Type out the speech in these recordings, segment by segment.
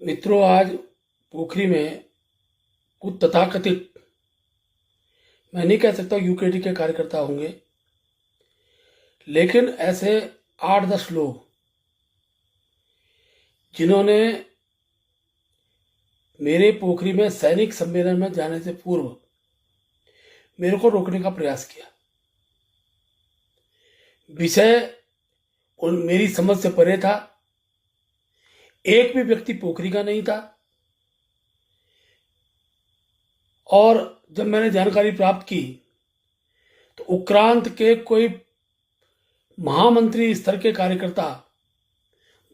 मित्रों, आज पोखरी में कुछ तथाकथित, मैं नहीं कह सकता यूकेडी के कार्यकर्ता होंगे, लेकिन ऐसे 8-10 लोग जिन्होंने मेरे पोखरी में सैनिक सम्मेलन में जाने से पूर्व मेरे को रोकने का प्रयास किया। विषय मेरी समझ से परे था। एक भी व्यक्ति पोखरी का नहीं था। और जब मैंने जानकारी प्राप्त की तो उक्रांत के कोई महामंत्री स्तर के कार्यकर्ता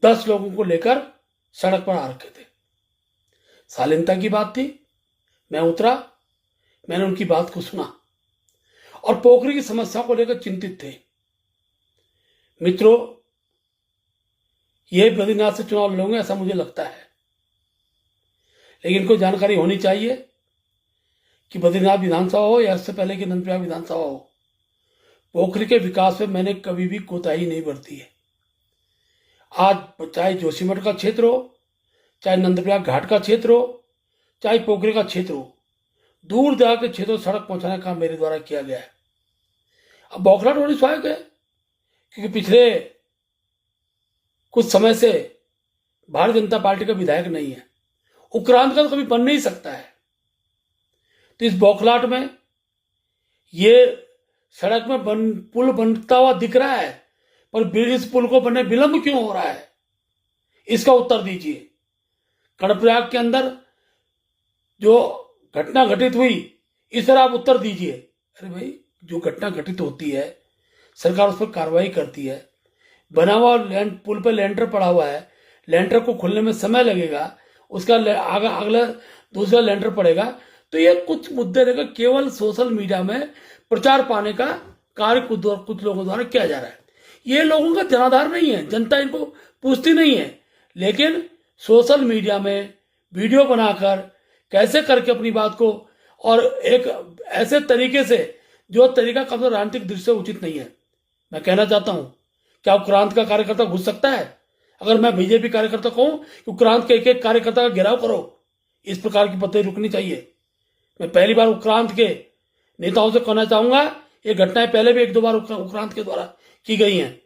10 लोगों को लेकर सड़क पर आ रखे थे। शालीनता की बात थी। मैं उतरा, मैंने उनकी बात को सुना और पोखरी की समस्या को लेकर चिंतित थे। मित्रों, ये बद्रीनाथ से चुनाव लड़ेंगे ऐसा मुझे लगता है, लेकिन इनको जानकारी होनी चाहिए कि बद्रीनाथ विधानसभा हो या इससे पहले की नंदप्रयाग विधानसभा हो, पोखरी के विकास में मैंने कभी भी कोताही नहीं बरती है। आज चाहे जोशीमठ का क्षेत्र हो, चाहे नंदप्रयाग घाट का क्षेत्र हो, चाहे पोखरी का क्षेत्र हो, दूर दराज के क्षेत्रों सड़क पहुंचाने का मेरे द्वारा किया गया है। अब बौखलाहट होनी स्वाभाविक है, क्योंकि पिछले कुछ समय से भारतीय जनता पार्टी का विधायक नहीं है। उक्रांत का तो कभी बन नहीं सकता है। तो इस बौखलाहट में ये सड़क में पुल बनता हुआ दिख रहा है, पर इस पुल को बनने विलंब क्यों हो रहा है, इसका उत्तर दीजिए। कर्णप्रयाग के अंदर जो घटना घटित हुई, इस पर आप उत्तर दीजिए। अरे भाई, जो घटना घटित होती है सरकार उस पर कार्रवाई करती है। बना हुआ पुल पे लेंटर पड़ा हुआ है, लेंटर को खुलने में समय लगेगा, उसका अगला दूसरा लेंटर पड़ेगा। तो ये कुछ मुद्दे लेकर केवल सोशल मीडिया में प्रचार पाने का कार्य कुछ लोगों द्वारा किया जा रहा है। ये लोगों का जनाधार नहीं है, जनता इनको पूछती नहीं है, लेकिन सोशल मीडिया में वीडियो बनाकर कैसे करके अपनी बात को, और एक ऐसे तरीके से जो तरीका कभी राजनीतिक दृष्टि से उचित नहीं है। मैं कहना चाहता हूं, क्या उक्रांत का कार्यकर्ता घुस सकता है? अगर मैं बीजेपी कार्यकर्ता कहूं कि उक्रांत के एक कार्यकर्ता का घेराव करो, इस प्रकार की पद्धति रुकनी चाहिए। मैं पहली बार उक्रांत के नेताओं से कहना चाहूंगा, ये घटनाएं पहले भी 1-2 बार उक्रांत के द्वारा की गई हैं।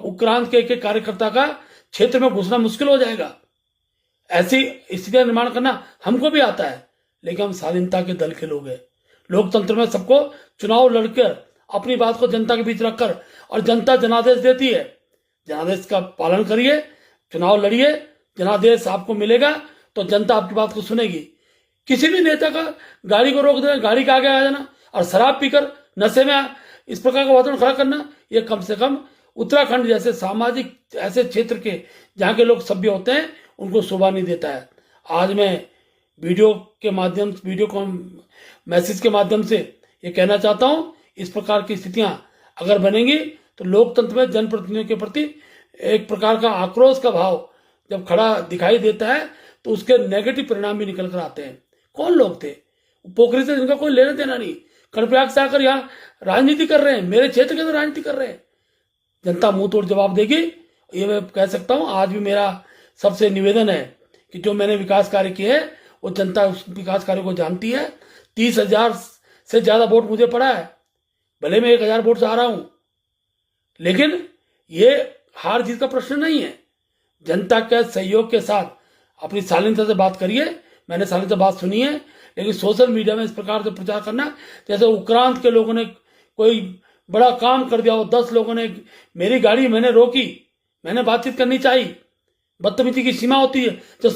उक्रांत के एक कार्यकर्ता का क्षेत्र में घुसना मुश्किल हो जाएगा। ऐसी स्थिति का निर्माण करना हमको भी आता है, लेकिन हम शालीनता के दल के लोग हैं। लोकतंत्र में सबको चुनाव लड़कर अपनी बात को जनता के बीच रखकर, और जनता जनादेश देती है, जनादेश का पालन करिए, चुनाव लड़िए। जनादेश आपको मिलेगा तो जनता आपकी बात को सुनेगी। किसी भी नेता का गाड़ी को रोक देना, गाड़ी के आगे आ जाना और शराब पीकर नशे में इस प्रकार का वातावरण खड़ा करना, यह कम से कम उत्तराखंड जैसे सामाजिक ऐसे क्षेत्र के जहाँ के लोग सभ्य होते हैं उनको शोभा नहीं देता है। आज मैं वीडियो मैसेज के माध्यम से ये कहना चाहता हूँ, इस प्रकार की स्थितियां अगर बनेंगी तो लोकतंत्र में जनप्रतिनिधियों के प्रति एक प्रकार का आक्रोश का भाव जब खड़ा दिखाई देता है तो उसके नेगेटिव परिणाम भी निकल कर आते हैं। कौन लोग थे? पोखरी से जिनका कोई लेना देना नहीं, कर्णप्रयाग से आकर यहाँ राजनीति कर रहे हैं, मेरे क्षेत्र के अंदर राजनीति कर रहे हैं। जनता मुंह तोड़ जवाब देगी, ये मैं कह सकता हूँ। आज भी मेरा सबसे निवेदन है कि जो मैंने विकास कार्य किए हैं वो जनता उस विकास कार्य को जानती है। 30,000 से ज्यादा वोट मुझे पड़ा है, भले मैं 1,000 वोट से आ रहा हूं, लेकिन ये हार जीत का प्रश्न नहीं है। जनता के सहयोग के साथ अपनी शालीनता से बात करिए। मैंने शालीनता बात सुनी है, लेकिन सोशल मीडिया में इस प्रकार से प्रचार करना, जैसे उक्रांत के लोगों ने कोई बड़ा काम कर दिया हो, 10 लोगों ने मेरी गाड़ी मैंने रोकी, मैंने बातचीत करनी चाहिए। बदतमीजी की सीमा होती है। जब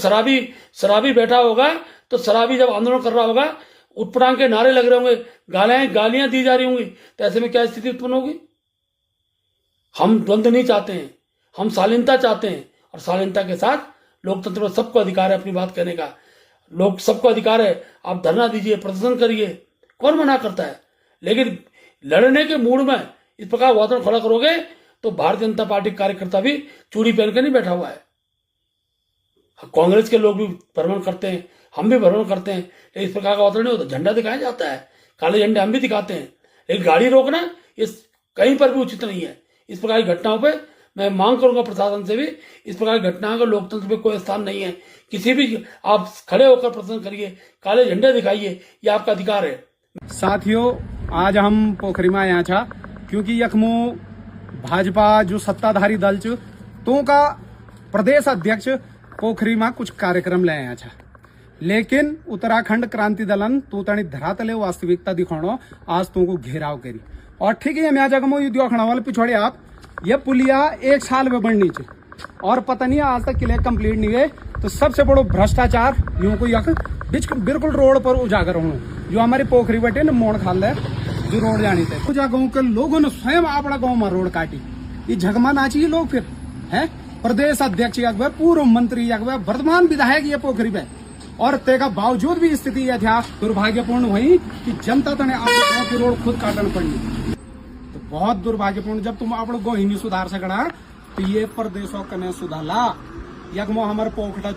शराबी बैठा होगा, तो शराबी जब आंदोलन कर रहा होगा, उटपटांग के नारे लग रहे होंगे, गालियां दी जा रही होंगी, तो ऐसे में क्या स्थिति उत्पन्न होगी? हम द्वंद्व नहीं चाहते हैं, हम शालीनता चाहते हैं, और शालीनता के साथ लोकतंत्र में सबको अधिकार है अपनी बात कहने का। सबको अधिकार है, आप धरना दीजिए, प्रदर्शन करिए, कौन मना करता है। लेकिन लड़ने के मूड में इस प्रकार वातावरण खड़ा करोगे तो भारतीय जनता पार्टी कार्यकर्ता भी चूड़ी पहन के नहीं बैठा हुआ है। कांग्रेस के लोग भी भ्रमण करते हैं, हम भी भ्रमण करते हैं, लेकिन इस प्रकार का वातावरण नहीं होता। झंडा दिखाया जाता है, काले झंडे हम भी दिखाते हैं, लेकिन गाड़ी रोकना इस कहीं पर भी उचित नहीं है। इस प्रकार की घटनाओं पे मैं मांग करूंगा प्रशासन से भी इस प्रकार की घटनाओं का लोकतंत्र में कोई स्थान नहीं है। किसी भी आप खड़े होकर प्रदर्शन करिए, काले झंडे दिखाइए, ये आपका अधिकार है। साथियों, आज हम पोखरी में आया था क्योंकि यखमो भाजपा जो सत्ताधारी दल च तो का प्रदेश अध्यक्ष पोखरी में कुछ कार्यक्रम ले आया था, लेकिन उत्तराखंड क्रांति दलन तो तनी धरातले वास्तविकता दिखाणो आज तो को घेराव करी। और ठीक है, मैं जगमो ये देखने वाले पिछड़े आप ये पुलिया 1 साल में बननी चाहिए और पता नहीं आज तक क्लियर कंप्लीट नहीं है। तो सबसे बड़ो भ्रष्टाचार यूं को यख बिल्कुल रोड पर उजागर होना जो हमारी पोखरी बटे न मोड़ खाल है जो रोड जानी थे। पूजा गाँव के लोगों ने स्वयं अपना गाँव में रोड काटी। ये झगमा नाची लोग फिर है प्रदेश अध्यक्ष यकबे, पूर्व मंत्री यकबे, वर्तमान विधायक ये पोखरी पे, और तेका बावजूद भी स्थिति यह था दुर्भाग्यपूर्ण हुई कि जनता तने अपने गाँव की रोड खुद काटन पड़ी। तो बहुत दुर्भाग्यपूर्ण, जब तुम अपने गाँव ही नहीं सुधार सकना तो ये प्रदेशों कने सुधारला यकमो हमारे पोखटा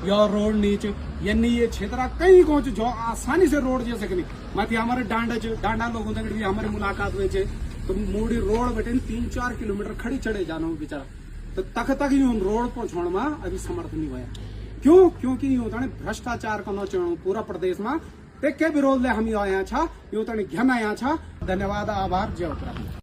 या रोड नीच यानी ये क्षेत्र कई गाँव जो आसानी से रोड जे सकनी मत हमारे डांडा लोगों तक भी हमारी मुलाकात हुई है। तो मोड़ी रोड बेटे 3-4 किलोमीटर खड़ी चढ़े जाना बेचारा, तो तक यूं रोड पहुंचाने में अभी समर्थ नहीं हुआ। क्यों? क्योंकि यूं तने भ्रष्टाचार करना चाहूँ पूरा प्रदेश में ते के विरोध ले हम आया छा यूं तने घन आया छा। धन्यवाद, आभार, जय उत्तराखंड।